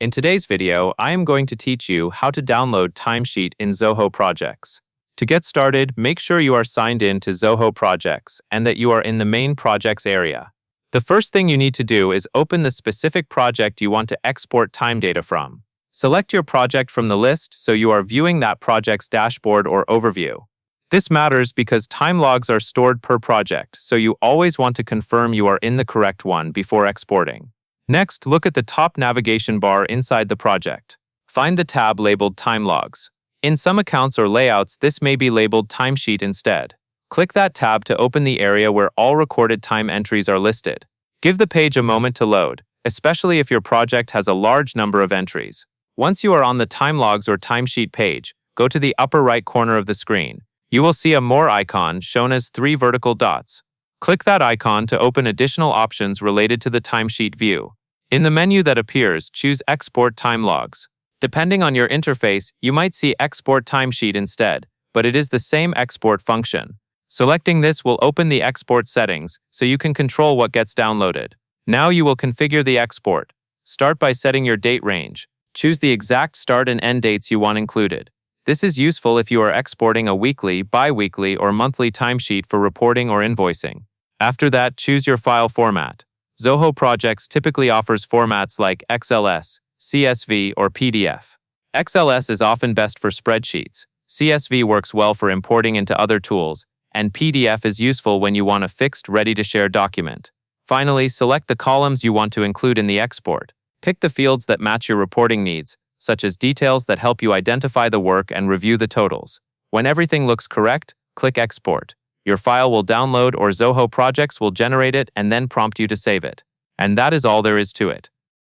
In today's video, I am going to teach you how to download Timesheet in Zoho Projects. To get started, make sure you are signed in to Zoho Projects and that you are in the main projects area. The first thing you need to do is open the specific project you want to export time data from. Select your project from the list so you are viewing that project's dashboard or overview. This matters because time logs are stored per project, so you always want to confirm you are in the correct one before exporting. Next, look at the top navigation bar inside the project. Find the tab labeled Time Logs. In some accounts or layouts, this may be labeled Timesheet instead. Click that tab to open the area where all recorded time entries are listed. Give the page a moment to load, especially if your project has a large number of entries. Once you are on the Time Logs or Timesheet page, go to the upper right corner of the screen. You will see a More icon shown as 3 vertical dots. Click that icon to open additional options related to the timesheet view. In the menu that appears, choose Export Time Logs. Depending on your interface, you might see Export Timesheet instead, but it is the same export function. Selecting this will open the export settings, so you can control what gets downloaded. Now you will configure the export. Start by setting your date range. Choose the exact start and end dates you want included. This is useful if you are exporting a weekly, bi-weekly, or monthly timesheet for reporting or invoicing. After that, choose your file format. Zoho Projects typically offers formats like XLS, CSV, or PDF. XLS is often best for spreadsheets, CSV works well for importing into other tools, and PDF is useful when you want a fixed, ready-to-share document. Finally, select the columns you want to include in the export. Pick the fields that match your reporting needs, such as details that help you identify the work and review the totals. When everything looks correct, click Export. Your file will download or Zoho Projects will generate it and then prompt you to save it. And that is all there is to it.